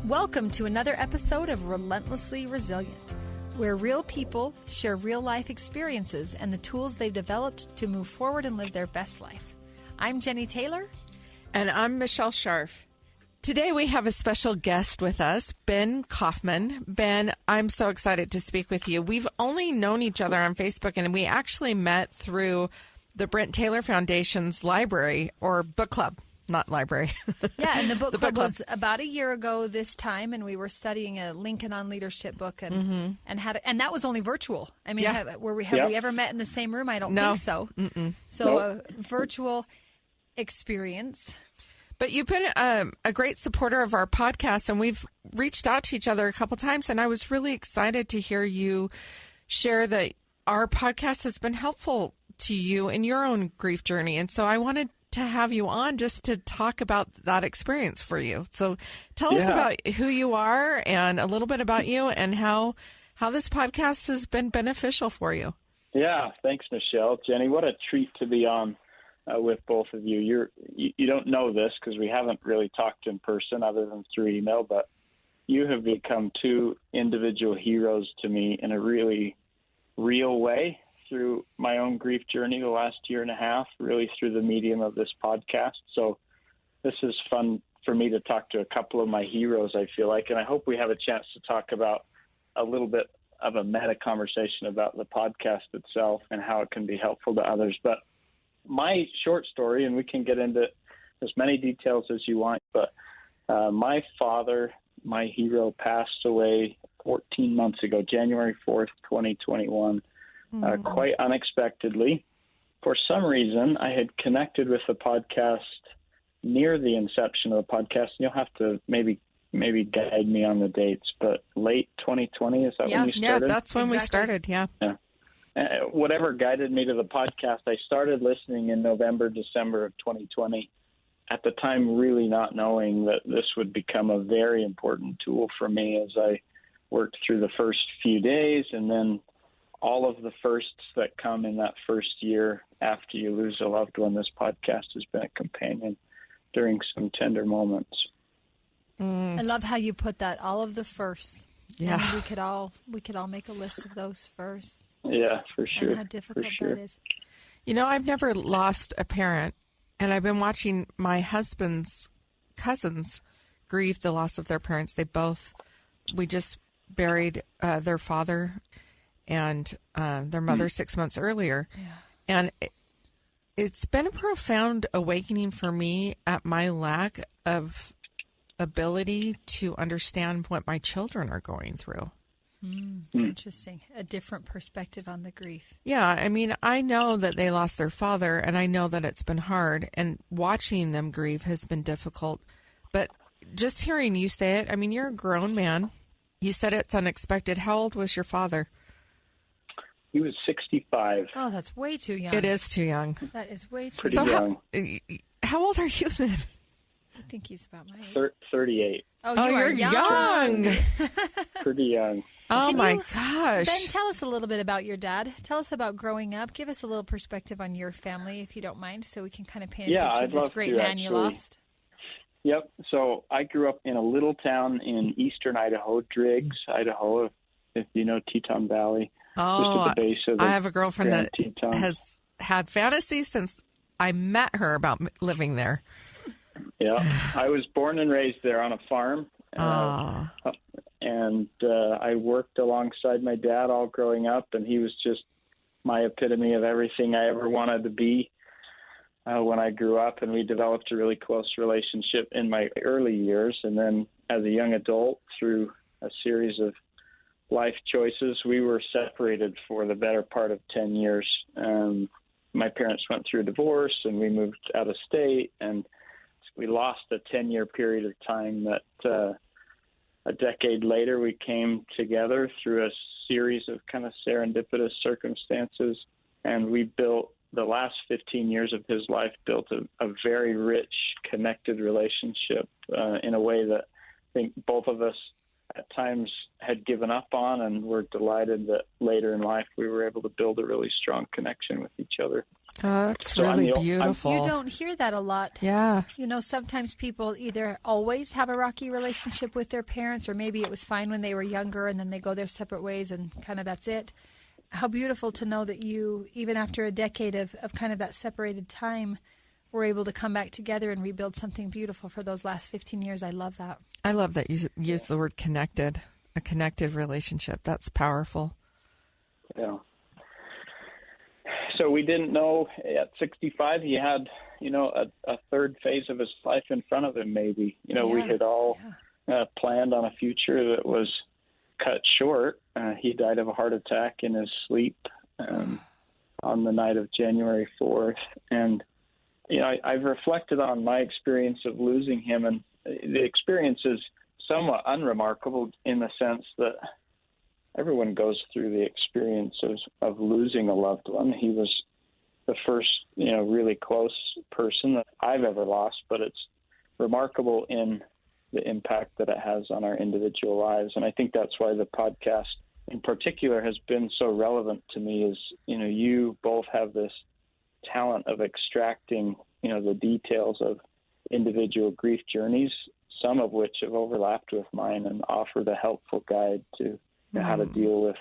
Welcome to another episode of Relentlessly Resilient, where real people share real-life experiences and the tools they've developed to move forward and live their best life. I'm Jennie Taylor. And I'm Michelle Scharf. Today we have a special guest with us, Ben Kauffman. Ben, I'm so excited to speak with you. We've only known each other on Facebook, and we actually met through the Brent Taylor Foundation's library or book club. Not library. Yeah, and the book club was about a year ago this time, and we were studying a Lincoln on Leadership book, and that was only virtual. I mean, have we ever met in the same room? I don't think so. Mm-mm. So a virtual experience. But you've been a great supporter of our podcast, and we've reached out to each other a couple times, and I was really excited to hear you share that our podcast has been helpful to you in your own grief journey. And so I wanted to have you on just to talk about that experience for you. So tell us about who you are and a little bit about you and how this podcast has been beneficial for you. Yeah, thanks, Michelle. Jennie, what a treat to be on with both of you. You don't know this because we haven't really talked in person other than through email, but you have become two individual heroes to me in a really real way through my own grief journey the last year and a half, really through the medium of this podcast. So this is fun for me to talk to a couple of my heroes, I feel like, and I hope we have a chance to talk about a little bit of a meta conversation about the podcast itself and how it can be helpful to others. But my short story, and we can get into as many details as you want, but my father, my hero, passed away 14 months ago, January 4th, 2021. Quite unexpectedly. For some reason, I had connected with the podcast near the inception of the podcast. You'll have to maybe guide me on the dates, but late 2020, is that when you started? Yeah, that's when we started, yeah. Whatever guided me to the podcast, I started listening in November, December of 2020, at the time really not knowing that this would become a very important tool for me as I worked through the first few days and then all of the firsts that come in that first year after you lose a loved one. This podcast has been a companion during some tender moments. I love how you put that, all of the firsts. Yeah. And we could all make a list of those firsts. Yeah, for sure. And how difficult that is. You know, I've never lost a parent, and I've been watching my husband's cousins grieve the loss of their parents. We just buried their father and their mother 6 months earlier. Yeah. And it's been a profound awakening for me at my lack of ability to understand what my children are going through. Interesting. A different perspective on the grief. Yeah, I mean, I know that they lost their father, and I know that it's been hard, and watching them grieve has been difficult. But just hearing you say it, I mean, you're a grown man. You said it's unexpected. How old was your father? He was 65. Oh, that's way too young. It is too young. That is way too Pretty young. young. How old are you then? I think he's about my age. 38. Oh, you're young. Pretty young. Oh, my gosh. Ben, tell us a little bit about your dad. Tell us about growing up. Give us a little perspective on your family, if you don't mind, so we can kind of paint a picture of this great man you lost. Yep. So I grew up in a little town in eastern Idaho, Driggs, Idaho, if you know Teton Valley. Oh, just at the base of I have a girlfriend that Teton. has had fantasies since I met her about living there. Yeah, I was born and raised there on a farm, and I worked alongside my dad all growing up, and he was just my epitome of everything I ever wanted to be when I grew up, and we developed a really close relationship in my early years, and then as a young adult, through a series of life choices, we were separated for the better part of 10 years. My parents went through a divorce, and we moved out of state, and we lost a 10-year period of time that a decade later we came together through a series of kind of serendipitous circumstances, and we built the last 15 years of his life, built a very rich, connected relationship in a way that I think both of us at times had given up on, and we're delighted that later in life we were able to build a really strong connection with each other. Oh, that's really beautiful. You don't hear that a lot. Yeah. Sometimes people either always have a rocky relationship with their parents, or maybe it was fine when they were younger and then they go their separate ways and kind of that's it. How beautiful to know that you, even after a decade of kind of that separated time, were able to come back together and rebuild something beautiful for those last 15 years. I love that. I love that you use the word connected, a connected relationship. That's powerful. Yeah. So we didn't know at 65 he had, a third phase of his life in front of him maybe. We had all planned on a future that was cut short. He died of a heart attack in his sleep on the night of January 4th. And, I've reflected on my experience of losing him, and the experience is somewhat unremarkable in the sense that everyone goes through the experience of losing a loved one. He was the first, really close person that I've ever lost, but it's remarkable in the impact that it has on our individual lives. And I think that's why the podcast in particular has been so relevant to me is, you both have this talent of extracting, the details of individual grief journeys, some of which have overlapped with mine, and offered a helpful guide to how to deal with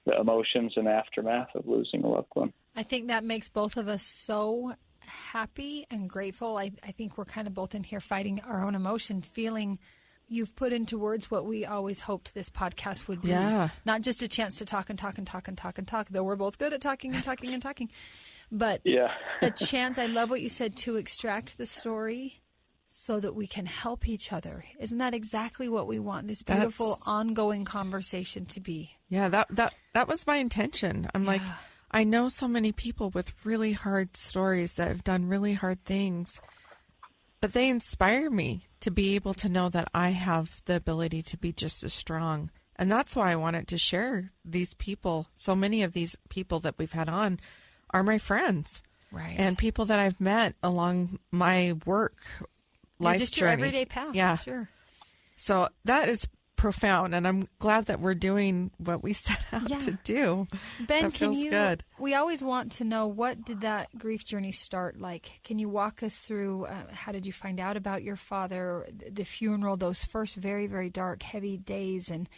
the emotions and aftermath of losing a loved one. I think that makes both of us so happy and grateful. I think we're kind of both in here fighting our own emotion, feeling you've put into words what we always hoped this podcast would be. Yeah. Not just a chance to talk and talk and talk and talk and talk, though we're both good at talking and talking and talking. But a chance, I love what you said, to extract the story so that we can help each other. Isn't that exactly what we want this beautiful ongoing conversation to be? Yeah, that was my intention. I'm like, I know so many people with really hard stories that have done really hard things, but they inspire me to be able to know that I have the ability to be just as strong. And that's why I wanted to share these people. So many of these people that we've had on are my friends. Right. And people that I've met along my work life just journey. Your everyday path. Yeah. Sure. So that is profound, and I'm glad that we're doing what we set out to do. Ben, that feels good. We always want to know, what did that grief journey start like? Can you walk us through how did you find out about your father, the funeral, those first very, very dark, heavy days, and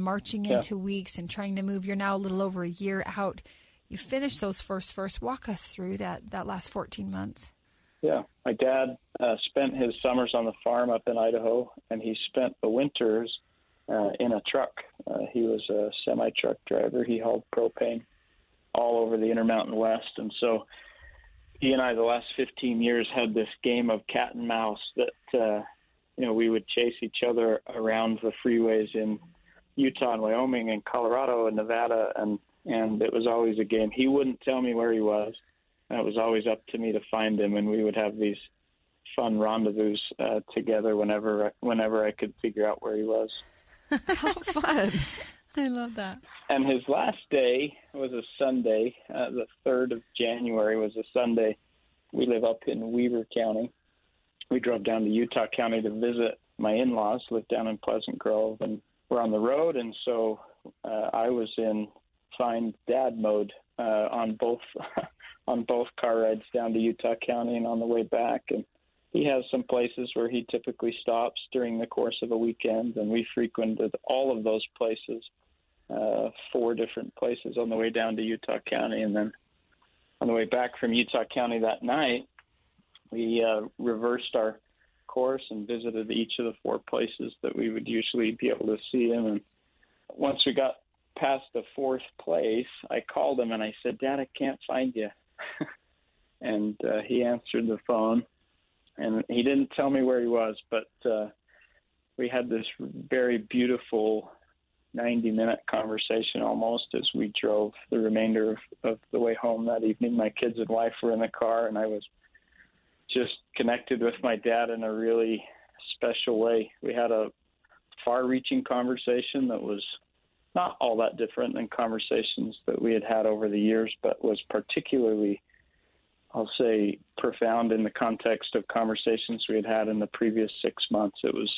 marching into weeks and trying to move? You're now a little over a year out. You finished those first. Walk us through that last 14 months. Yeah, my dad spent his summers on the farm up in Idaho, and he spent the winters in a truck. He was a semi-truck driver. He hauled propane all over the Intermountain West. And so he and I, the last 15 years, had this game of cat and mouse that, we would chase each other around the freeways in Utah and Wyoming and Colorado and Nevada. And it was always a game. He wouldn't tell me where he was. And it was always up to me to find him. And we would have these fun rendezvous together whenever I could figure out where he was. How fun. I love that. And his last day was a Sunday. The 3rd of January was a Sunday. We live up in Weber County. We drove down to Utah County to visit my in-laws, lived down in Pleasant Grove, and we're on the road. And so I was in find dad mode on both car rides down to Utah County and on the way back. And he has some places where he typically stops during the course of a weekend, and we frequented all of those places, 4 different places on the way down to Utah County. And then on the way back from Utah County that night, we reversed our course and visited each of the 4 places that we would usually be able to see him. And once we got past the 4th place, I called him and I said, "Dad, I can't find you." And he answered the phone. And he didn't tell me where he was, but we had this very beautiful 90-minute conversation almost as we drove the remainder of the way home that evening. My kids and wife were in the car, and I was just connected with my dad in a really special way. We had a far-reaching conversation that was not all that different than conversations that we had over the years, but was particularly, I'll say, profound in the context of conversations we had in the previous 6 months. It was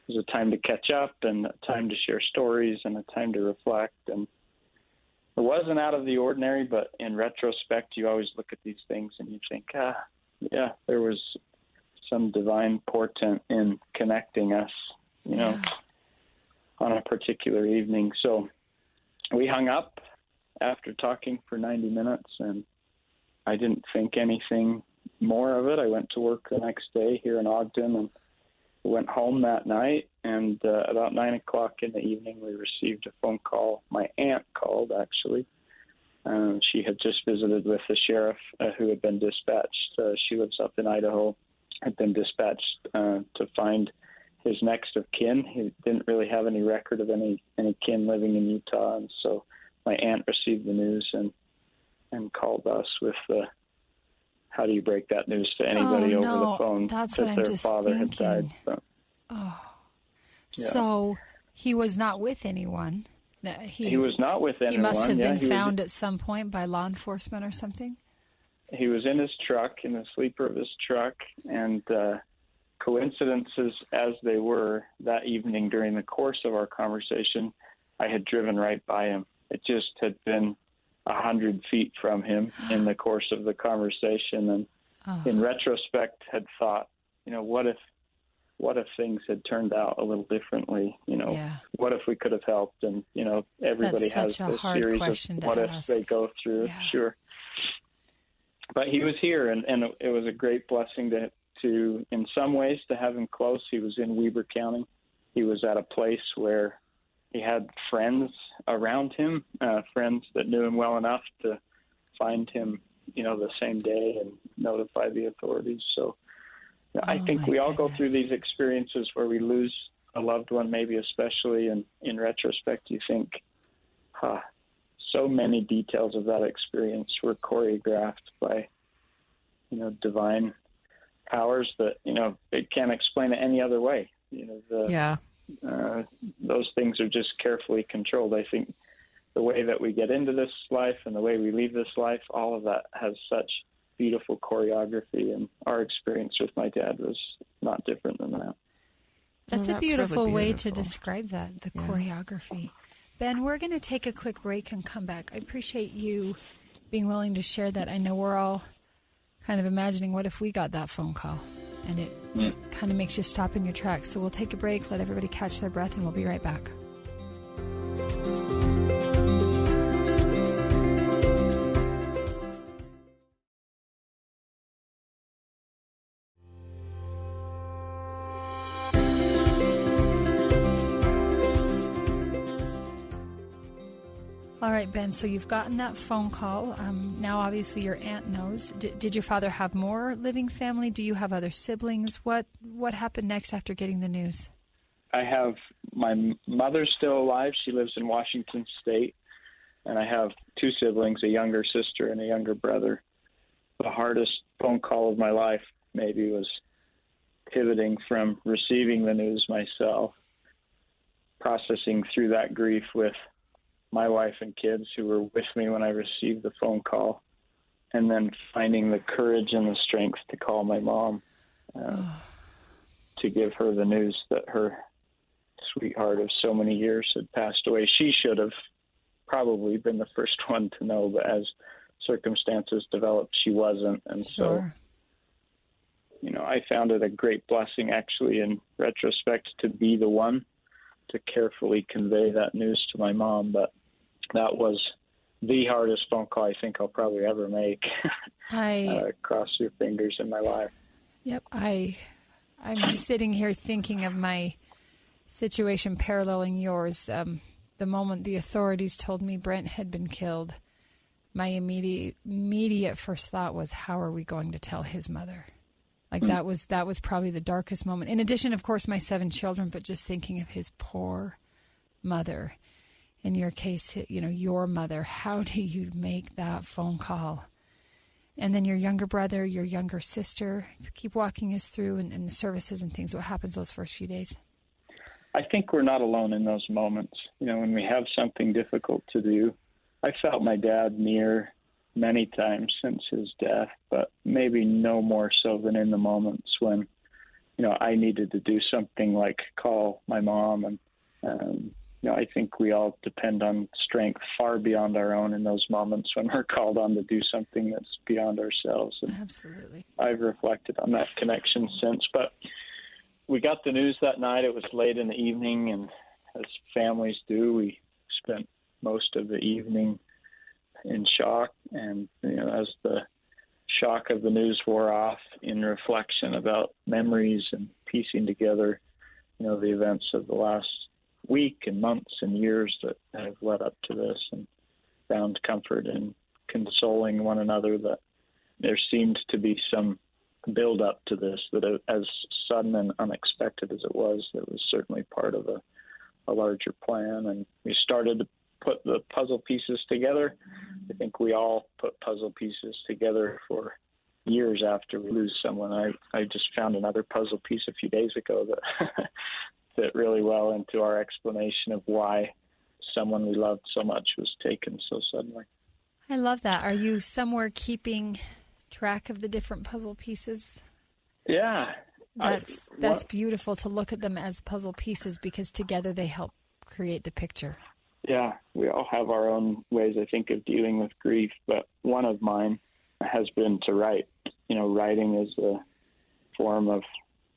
a time to catch up and a time to share stories and a time to reflect. And it wasn't out of the ordinary, but in retrospect, you always look at these things and you think, yeah, there was some divine portent in connecting us, on a particular evening. So we hung up after talking for 90 minutes, and I didn't think anything more of it. I went to work the next day here in Ogden and went home that night. And about 9 o'clock in the evening, we received a phone call. My aunt called, actually. She had just visited with the sheriff who had been dispatched. She lives up in Idaho, had been dispatched to find his next of kin. He didn't really have any record of any kin living in Utah. And so my aunt received the news and called us with how do you break that news to anybody over the phone? That's that what I'm their just father thinking. had died. So, So he was not with anyone. He was not with anyone. He must have been found at some point by law enforcement or something? He was in his truck, in the sleeper of his truck, and coincidences as they were, that evening during the course of our conversation, I had driven right by him. It just had been 100 feet from him in the course of the conversation, and in retrospect had thought, what if things had turned out a little differently? What if we could have helped? And everybody has a series of what ifs they go through. Yeah. Sure. But he was here, and it was a great blessing to in some ways to have him close. He was in Weber County. He was at a place where he had friends around him, friends that knew him well enough to find him, the same day and notify the authorities. So I think we all go through these experiences where we lose a loved one, maybe especially, and in retrospect you think, so many details of that experience were choreographed by, divine powers that, it can't explain it any other way. Those things are just carefully controlled. I think the way that we get into this life and the way we leave this life, all of that has such beautiful choreography, and our experience with my dad was not different than that. That's a beautiful way to describe that, the choreography. Ben, we're going to take a quick break and come back. I appreciate you being willing to share that. I know we're all kind of imagining what if we got that phone call, and it kind of makes you stop in your tracks. So we'll take a break, let everybody catch their breath, and we'll be right back. All right, Ben, so you've gotten that phone call. Now, obviously, your aunt knows. Did your father have more living family? Do you have other siblings? What happened next after getting the news? I have my mother still alive. She lives in Washington State. And I have two siblings, a younger sister and a younger brother. The hardest phone call of my life maybe was pivoting from receiving the news myself, processing through that grief with my wife and kids who were with me when I received the phone call, and then finding the courage and the strength to call my mom to give her the news that her sweetheart of so many years had passed away. She should have probably been the first one to know, but as circumstances developed, she wasn't. And so, I found it a great blessing, actually, in retrospect, to be the one to carefully convey that news to my mom. But that was the hardest phone call I think I'll probably ever make. Cross your fingers in my life. Yep. I'm sitting here thinking of my situation paralleling yours. The moment the authorities told me Brent had been killed, my immediate first thought was, how are we going to tell his mother? That was probably the darkest moment. In addition, of course, my 7 children, but just thinking of his poor mother. In your case, your mother. How do you make that phone call? And then your younger brother, your younger sister. Keep walking us through and the services and things. What happens those first few days? I think we're not alone in those moments. When we have something difficult to do. I felt my dad near many times since his death, but maybe no more so than in the moments when, I needed to do something like call my mom and, I think we all depend on strength far beyond our own in those moments when we're called on to do something that's beyond ourselves. And absolutely. I've reflected on that connection since. But we got the news that night. It was late in the evening, and as families do, we spent most of the evening in shock. And, as the shock of the news wore off, in reflection about memories and piecing together, the events of the last week and months and years that have led up to this, and found comfort in consoling one another that there seemed to be some build up to this, that as sudden and unexpected as it was certainly part of a larger plan. And we started to put the puzzle pieces together. I think we all put puzzle pieces together for years after we lose someone. I just found another puzzle piece a few days ago that fit really well into our explanation of why someone we loved so much was taken so suddenly. I love that. Are you somewhere keeping track of the different puzzle pieces? Yeah. That's beautiful to look at them as puzzle pieces, because together they help create the picture. Yeah, we all have our own ways, I think, of dealing with grief, but one of mine has been to write. Writing is a form of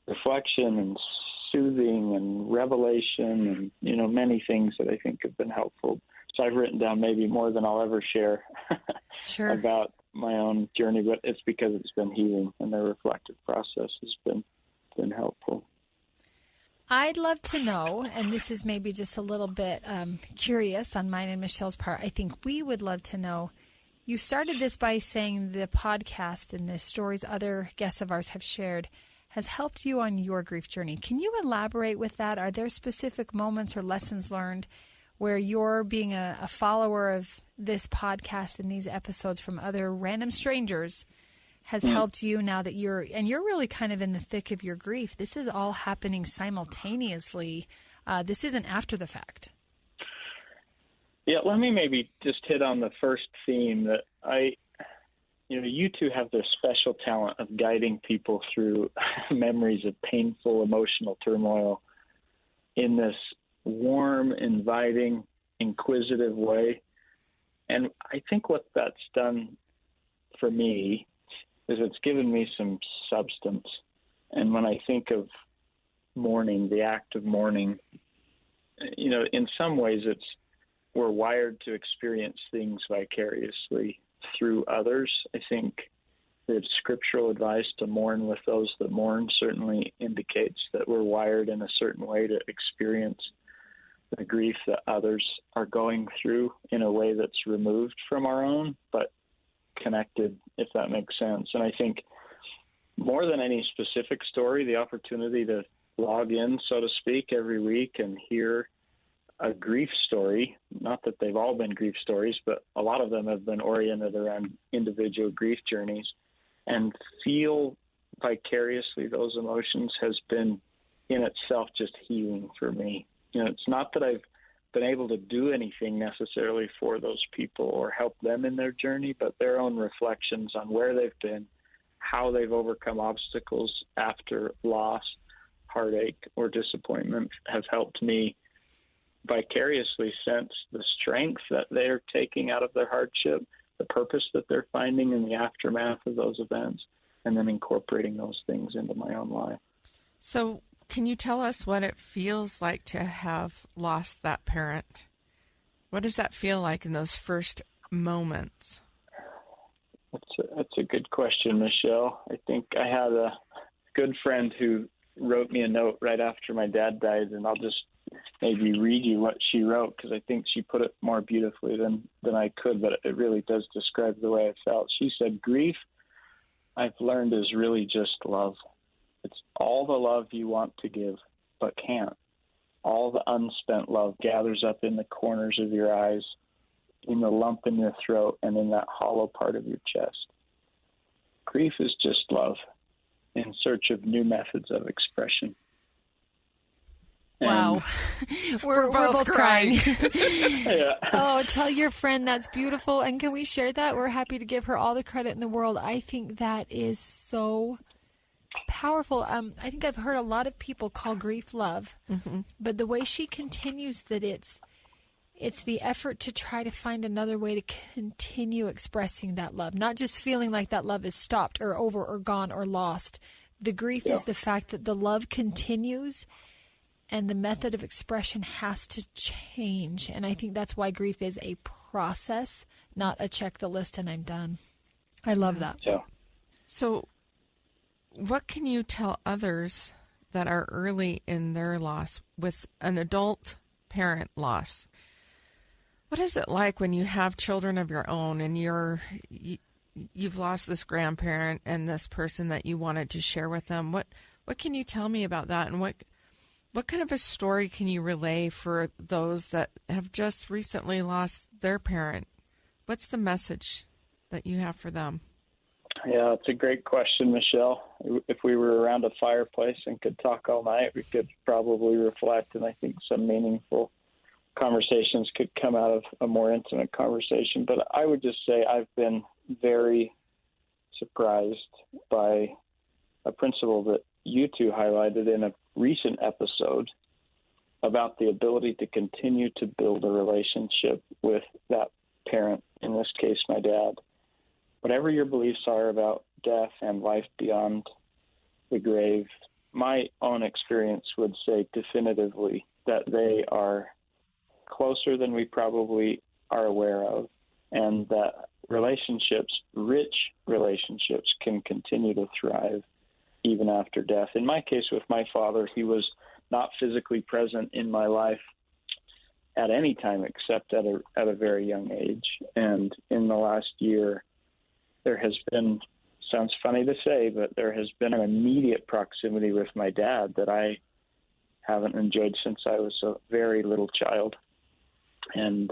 reflection and soothing and revelation and, many things that I think have been helpful. So I've written down maybe more than I'll ever share sure. about my own journey, but it's because it's been healing, and the reflective process has been helpful. I'd love to know, and this is maybe just a little bit curious on mine and Michelle's part, I think we would love to know, you started this by saying the podcast and the stories other guests of ours have shared has helped you on your grief journey. Can you elaborate with that? Are there specific moments or lessons learned where you're being a follower of this podcast and these episodes from other random strangers has helped you now that you're really kind of in the thick of your grief? This is all happening simultaneously. This isn't after the fact. Yeah, let me maybe just hit on the first theme that you two have this special talent of guiding people through memories of painful emotional turmoil in this warm, inviting, inquisitive way. And I think what that's done for me is it's given me some substance. And when I think of mourning, the act of mourning, in some ways we're wired to experience things vicariously through others. I think the scriptural advice to mourn with those that mourn certainly indicates that we're wired in a certain way to experience the grief that others are going through in a way that's removed from our own, but connected, if that makes sense. And I think more than any specific story, the opportunity to log in, so to speak, every week and hear a grief story, not that they've all been grief stories, but a lot of them have been oriented around individual grief journeys, and feel vicariously those emotions has been in itself just healing for me. It's not that I've been able to do anything necessarily for those people or help them in their journey, but their own reflections on where they've been, how they've overcome obstacles after loss, heartache, or disappointment have helped me vicariously sense the strength that they're taking out of their hardship, the purpose that they're finding in the aftermath of those events, and then incorporating those things into my own life. So can you tell us what it feels like to have lost that parent? What does that feel like in those first moments? That's a good question, Michelle. I think I had a good friend who wrote me a note right after my dad died, and I'll just maybe read you what she wrote, because I think she put it more beautifully than I could, but it really does describe the way I felt. She said, "Grief, I've learned, is really just love. It's all the love you want to give, but can't. All the unspent love gathers up in the corners of your eyes, in the lump in your throat, and in that hollow part of your chest. Grief is just love, in search of new methods of expression." Wow. We're both crying. Yeah. Oh, tell your friend that's beautiful. And can we share that? We're happy to give her all the credit in the world. I think that is so powerful. I think I've heard a lot of people call grief love, but the way she continues that it's the effort to try to find another way to continue expressing that love, not just feeling like that love is stopped or over or gone or lost. The grief is the fact that the love continues and the method of expression has to change. And I think that's why grief is a process, not a check the list and I'm done. I love that. Yeah. So what can you tell others that are early in their loss with an adult parent loss? What is it like when you have children of your own and you've lost this grandparent and this person that you wanted to share with them? What can you tell me about that, and what kind of a story can you relay for those that have just recently lost their parent? What's the message that you have for them? Yeah, it's a great question, Michelle. If we were around a fireplace and could talk all night, we could probably reflect, and I think some meaningful conversations could come out of a more intimate conversation. But I would just say I've been very surprised by a principle that you two highlighted in a recent episode about the ability to continue to build a relationship with that parent, in this case, my dad. Whatever your beliefs are about death and life beyond the grave, my own experience would say definitively that they are closer than we probably are aware of, and that relationships, rich relationships, can continue to thrive even after death. In my case with my father, he was not physically present in my life at any time except at a very young age. And in the last year, there has been, sounds funny to say, but there has been an immediate proximity with my dad that I haven't enjoyed since I was a very little child. And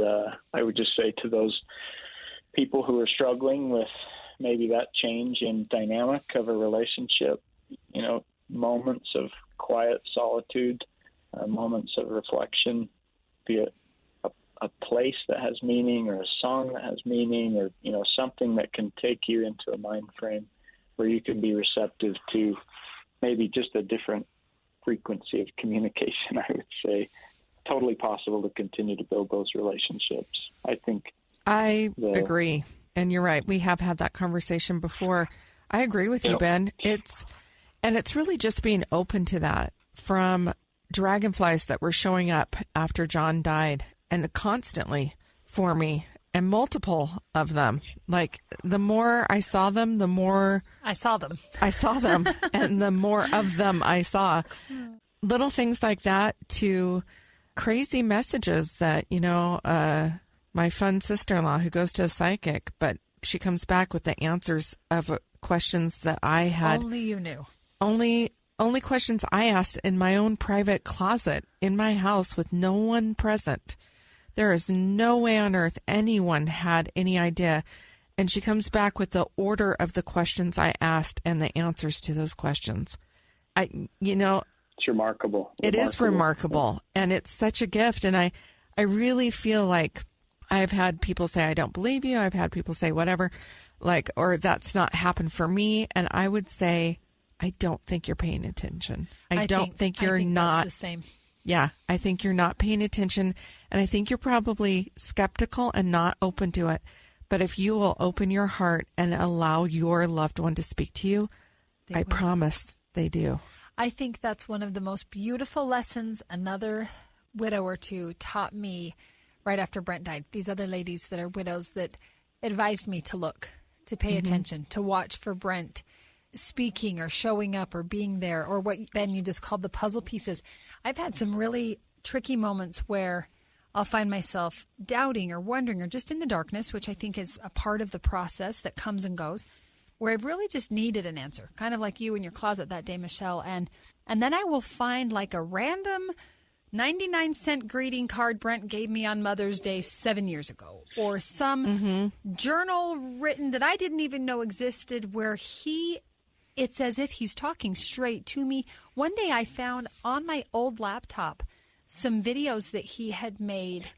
I would just say to those people who are struggling with maybe that change in dynamic of a relationship, moments of quiet solitude, moments of reflection, be it a place that has meaning or a song that has meaning, or, something that can take you into a mind frame where you can be receptive to maybe just a different frequency of communication, I would say. Totally possible to continue to build those relationships. I think I agree. And you're right. We have had that conversation before. I agree with you, Ben. It's really just being open to that, from dragonflies that were showing up after John died, and constantly for me, and multiple of them. Like, the more I saw them, the more I saw them, and the more of them I saw. Little things like that to crazy messages that, my fun sister-in-law who goes to a psychic, but she comes back with the answers of questions that I had. Only you knew. Only questions I asked in my own private closet in my house with no one present. There is no way on earth anyone had any idea. And she comes back with the order of the questions I asked and the answers to those questions. It's remarkable. It is remarkable. And it's such a gift. And I really feel like I've had people say, I don't believe you. I've had people say whatever, or that's not happened for me. And I would say, I don't think you're paying attention. I think you're not. That's the same. Yeah, I think you're not paying attention. And I think you're probably skeptical and not open to it. But if you will open your heart and allow your loved one to speak to you, I promise they do. I think that's one of the most beautiful lessons another widow or two taught me right after Brent died. These other ladies that are widows that advised me to look, to pay attention, to watch for Brent speaking or showing up or being there, or what, Ben, you just called the puzzle pieces. I've had some really tricky moments where I'll find myself doubting or wondering or just in the darkness, which I think is a part of the process that comes and goes, where I've really just needed an answer, kind of like you in your closet that day, Michelle. And then I will find like a random 99-cent greeting card Brent gave me on Mother's Day 7 years ago, or some journal written that I didn't even know existed where it's as if he's talking straight to me. One day I found on my old laptop some videos that he had made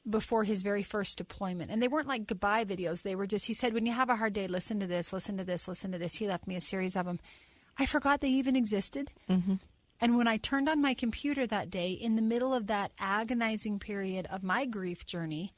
before his very first deployment. And they weren't like goodbye videos. They were just, he said, when you have a hard day, listen to this, listen to this, listen to this. He left me a series of them. I forgot they even existed. Mm-hmm. And when I turned on my computer that day, in the middle of that agonizing period of my grief journey,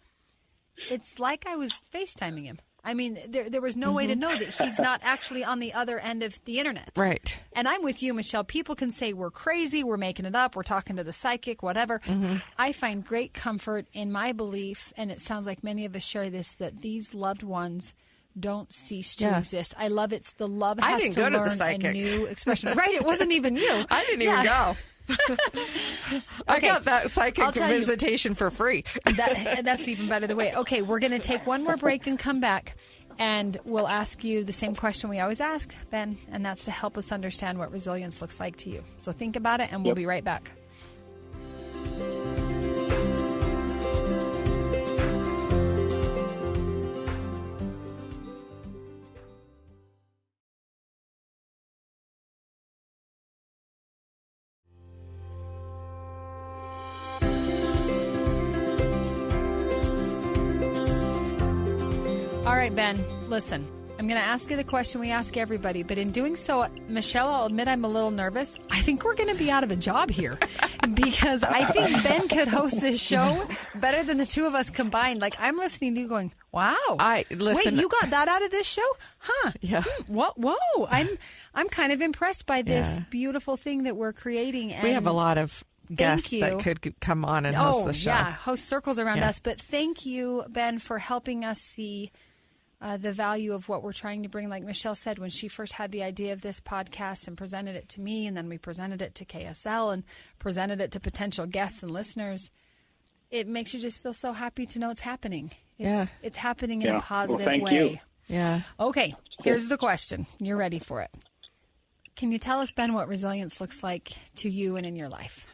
it's like I was FaceTiming him. I mean, there was no way to know that he's not actually on the other end of the internet. Right. And I'm with you, Michelle. People can say we're crazy, we're making it up, we're talking to the psychic, whatever. Mm-hmm. I find great comfort in my belief, and it sounds like many of us share this, that these loved ones don't cease to exist. I love it's the love has to learn a new expression. Right, it wasn't even you. I didn't even go. I got that psychic visitation for free. That's even better the way. Okay, we're going to take one more break and come back, and we'll ask you the same question we always ask, Ben, and that's to help us understand what resilience looks like to you. So think about it, and we'll be right back. All right, Ben, listen, I'm going to ask you the question we ask everybody, but in doing so, Michelle, I'll admit I'm a little nervous. I think we're going to be out of a job here because I think Ben could host this show better than the two of us combined. Like, I'm listening to you going, wow. Wait, you got that out of this show? Huh. Yeah. Whoa. I'm kind of impressed by this beautiful thing that we're creating. And we have a lot of guests that could come on and host the show. Yeah, host circles around us. But thank you, Ben, for helping us see the value of what we're trying to bring. Like Michelle said, when she first had the idea of this podcast and presented it to me, and then we presented it to KSL and presented it to potential guests and listeners, it makes you just feel so happy to know it's happening. It's happening in a positive way. You. Yeah. Okay, here's the question. You're ready for it. Can you tell us, Ben, what resilience looks like to you and in your life?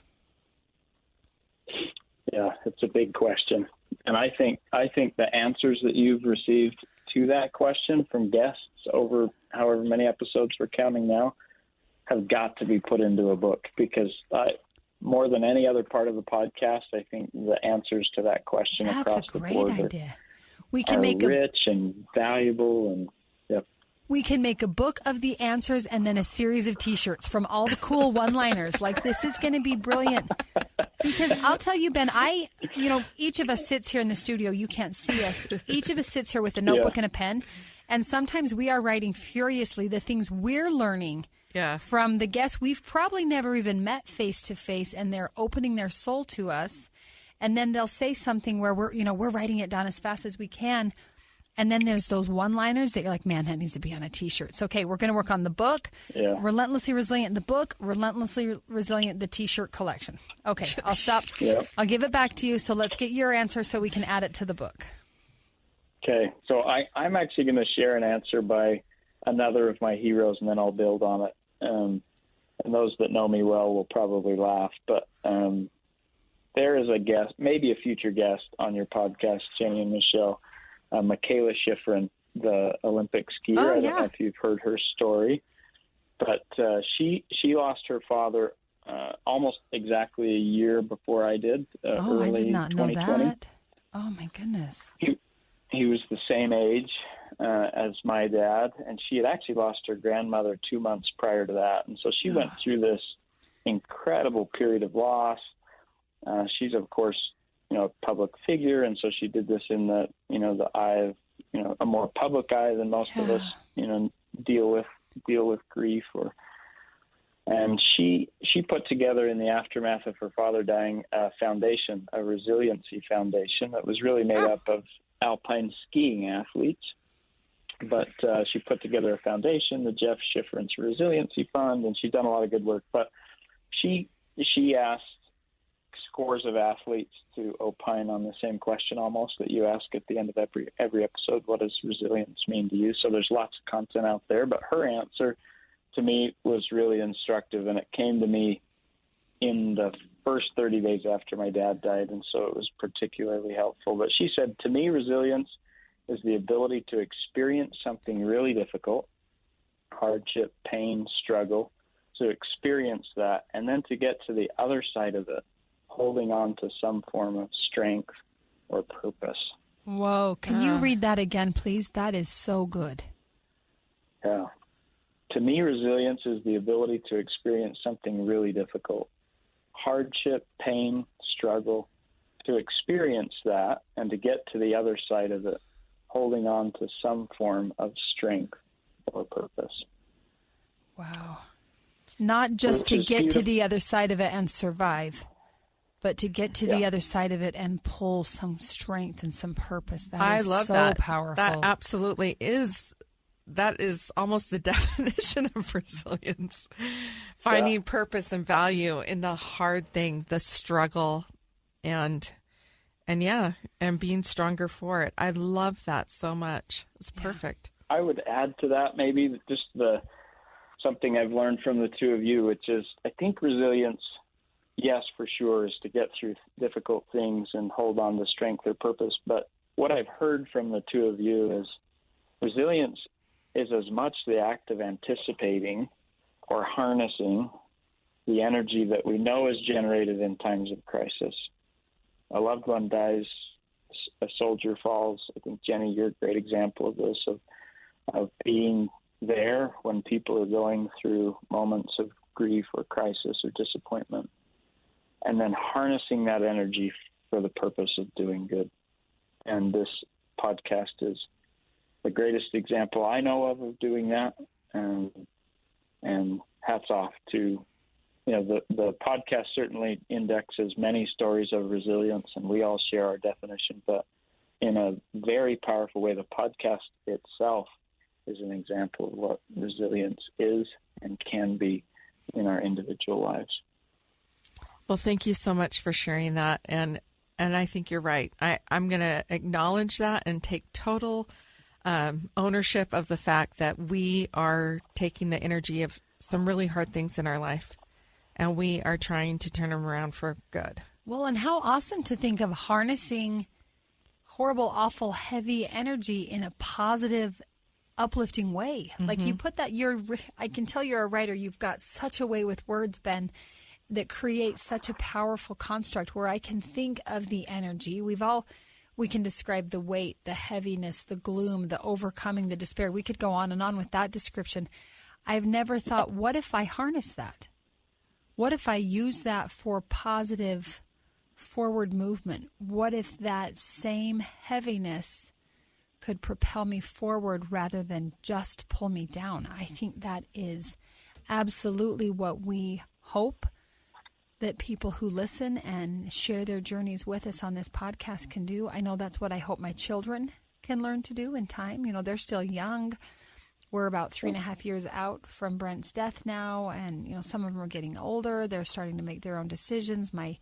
Yeah, it's a big question. And I think the answers that you've received to that question from guests over however many episodes we're counting now have got to be put into a book, because more than any other part of the podcast, I think the answers to that question across the board are rich and valuable, and we can make a book of the answers and then a series of T-shirts from all the cool one-liners. Like, this is going to be brilliant. Because I'll tell you, Ben, each of us sits here in the studio. You can't see us. Each of us sits here with a notebook and a pen. And sometimes we are writing furiously the things we're learning from the guests we've probably never even met face-to-face, and they're opening their soul to us. And then they'll say something where we're writing it down as fast as we can. And then there's those one-liners that you're like, man, that needs to be on a T-shirt. So, okay, we're going to work on the book, Relentlessly Resilient, the book, Relentlessly Resilient, the T-shirt collection. Okay, I'll stop. I'll give it back to you. So let's get your answer so we can add it to the book. Okay, so I'm actually going to share an answer by another of my heroes, and then I'll build on it. And those that know me well will probably laugh. But there is a guest, maybe a future guest on your podcast, Jennie and Michelle, Michaela Schifrin, the Olympic skier. I don't know if you've heard her story, but she lost her father almost exactly a year before I did. Early I did not know 2020. that. Oh my goodness. He was the same age as my dad, and she had actually lost her grandmother 2 months prior to that, and so she went through this incredible period of loss. She's of course a public figure, and so she did this in the eye of a more public eye than most of us deal with grief. And she put together, in the aftermath of her father dying, a foundation, a resiliency foundation that was really made up of alpine skiing athletes. But she put together a foundation, the Jeff Schifrin's Resiliency Fund, and she's done a lot of good work. But she asked scores of athletes to opine on the same question almost that you ask at the end of every episode: what does resilience mean to you? So there's lots of content out there, but her answer to me was really instructive, and it came to me in the first 30 days after my dad died, and so it was particularly helpful. But she said, to me, resilience is the ability to experience something really difficult, hardship, pain, struggle, to experience that, and then to get to the other side of it, holding on to some form of strength or purpose. Whoa. Can you read that again, please? That is so good. Yeah. To me, resilience is the ability to experience something really difficult, hardship, pain, struggle, to experience that and to get to the other side of it, holding on to some form of strength or purpose. Wow. Not just to get to the other side of it and survive, but to get to the other side of it and pull some strength and some purpose. That is so powerful. That absolutely is. That is almost the definition of resilience. Finding purpose and value in the hard thing, the struggle, and being stronger for it. I love that so much. It's perfect. I would add to that maybe just something I've learned from the two of you, which is I think resilience, yes, for sure, is to get through difficult things and hold on to strength or purpose. But what I've heard from the two of you is resilience is as much the act of anticipating or harnessing the energy that we know is generated in times of crisis. A loved one dies, a soldier falls. I think, Jennie, you're a great example of this, of being there when people are going through moments of grief or crisis or disappointment, and then harnessing that energy for the purpose of doing good. And this podcast is the greatest example I know of doing that. And hats off to, the podcast certainly indexes many stories of resilience, and we all share our definition, but in a very powerful way, the podcast itself is an example of what resilience is and can be in our individual lives. Well, thank you so much for sharing that. And I think you're right. I'm going to acknowledge that and take total ownership of the fact that we are taking the energy of some really hard things in our life, and we are trying to turn them around for good. Well, and how awesome to think of harnessing horrible, awful, heavy energy in a positive, uplifting way. Mm-hmm. Like you put that, I can tell you're a writer. You've got such a way with words, Ben, that creates such a powerful construct where I can think of the energy. We can describe the weight, the heaviness, the gloom, the overcoming, the despair. We could go on and on with that description. I've never thought, what if I harness that? What if I use that for positive forward movement? What if that same heaviness could propel me forward rather than just pull me down? I think that is absolutely what we hope that people who listen and share their journeys with us on this podcast can do. I know that's what I hope my children can learn to do in time. They're still young. We're about 3.5 years out from Brent's death now, and some of them are getting older. They're starting to make their own decisions. My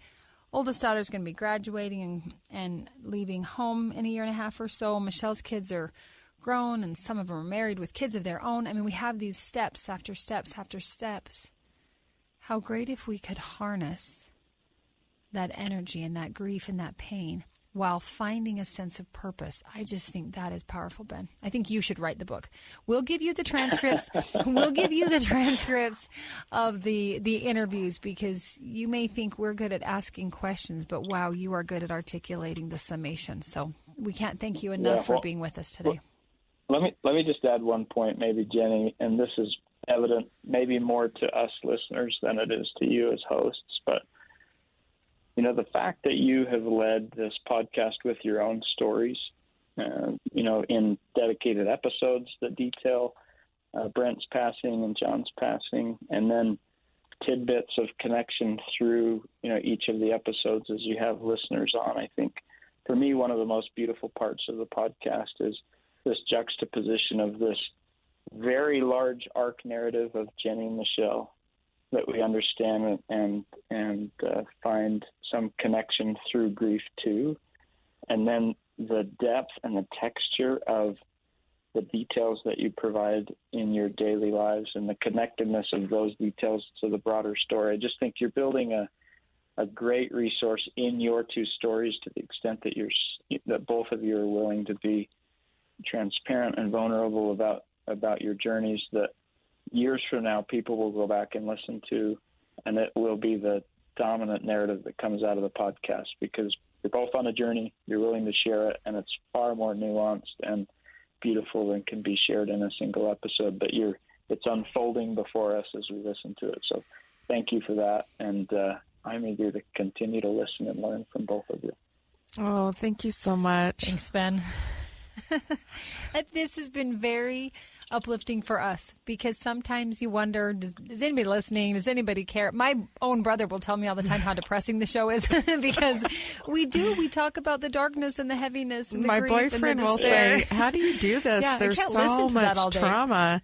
oldest daughter's going to be graduating and leaving home in 1.5 years or so. Michelle's kids are grown, and some of them are married with kids of their own. I mean, we have these steps after steps after steps. How great if we could harness that energy and that grief and that pain while finding a sense of purpose. I just think that is powerful, Ben. I think you should write the book. We'll give you the transcripts. We'll give you the transcripts of the interviews, because you may think we're good at asking questions, but wow, you are good at articulating the summation. So we can't thank you enough for being with us today. Let me just add one point, maybe, Jennie, and this is evident maybe more to us listeners than it is to you as hosts, but the fact that you have led this podcast with your own stories, in dedicated episodes that detail Brent's passing and John's passing, and then tidbits of connection through, each of the episodes as you have listeners on. I think for me, one of the most beautiful parts of the podcast is this juxtaposition of this very large arc narrative of Jennie and Michelle that we understand and find some connection through grief too. And then the depth and the texture of the details that you provide in your daily lives and the connectedness of those details to the broader story. I just think you're building a great resource in your two stories, to the extent that that both of you are willing to be transparent and vulnerable about your journeys, that years from now people will go back and listen to, and it will be the dominant narrative that comes out of the podcast, because you're both on a journey, you're willing to share it, and it's far more nuanced and beautiful than can be shared in a single episode. But you're it's unfolding before us as we listen to it. So thank you for that. And I'm eager to continue to listen and learn from both of you. Oh, thank you so much. Thanks, Ben. This has been very uplifting for us, because sometimes you wonder, is anybody listening? Does anybody care? My own brother will tell me all the time how depressing the show is because we talk about the darkness and the heaviness and the My grief boyfriend and the will despair. say, how do you do this? Yeah, There's I can't so listen to that all much day. trauma.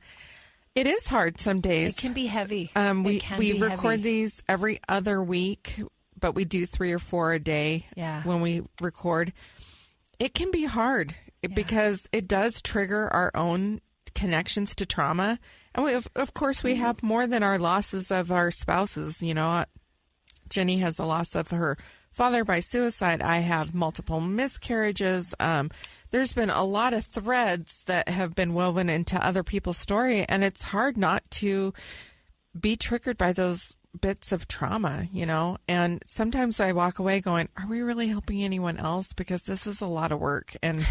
It is hard some days. It can be heavy. We record these every other week, but we do 3 or 4 a day when we record. It can be hard because it does trigger our own connections to trauma. And of course, we have more than our losses of our spouses. You know, Jennie has the loss of her father by suicide. I have multiple miscarriages. There's been a lot of threads that have been woven into other people's story, and it's hard not to be triggered by those bits of trauma, you know. And sometimes I walk away going, are we really helping anyone else? Because this is a lot of work, and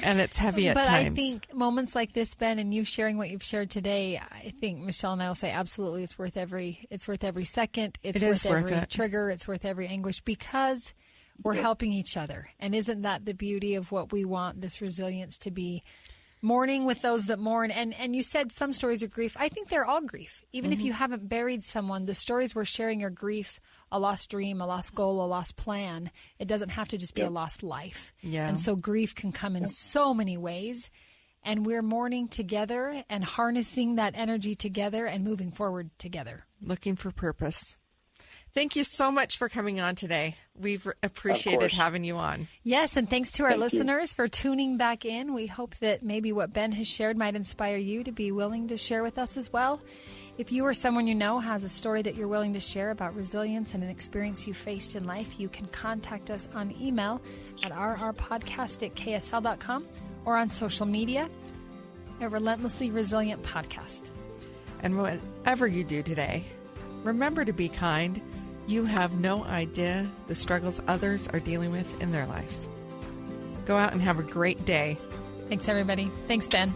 and it's heavy at times. But I think moments like this, Ben, and you sharing what you've shared today, I think Michelle and I will say absolutely it's worth every second. It's worth every trigger. It's worth every anguish, because we're helping each other. And isn't that the beauty of what we want this resilience to be? Mourning with those that mourn. And you said some stories are grief. I think they're all grief. Even if you haven't buried someone, the stories we're sharing are grief, a lost dream, a lost goal, a lost plan. It doesn't have to just be a lost life. Yeah. And so grief can come in so many ways. And we're mourning together and harnessing that energy together and moving forward together. Looking for purpose. Thank you so much for coming on today. We've appreciated having you on. Yes, and thanks to our listeners for tuning back in. We hope that maybe what Ben has shared might inspire you to be willing to share with us as well. If you or someone you know has a story that you're willing to share about resilience and an experience you faced in life, you can contact us on email at rrpodcast@ksl.com or on social media at Relentlessly Resilient Podcast. And whatever you do today, remember to be kind. You have no idea the struggles others are dealing with in their lives. Go out and have a great day. Thanks, everybody. Thanks, Ben.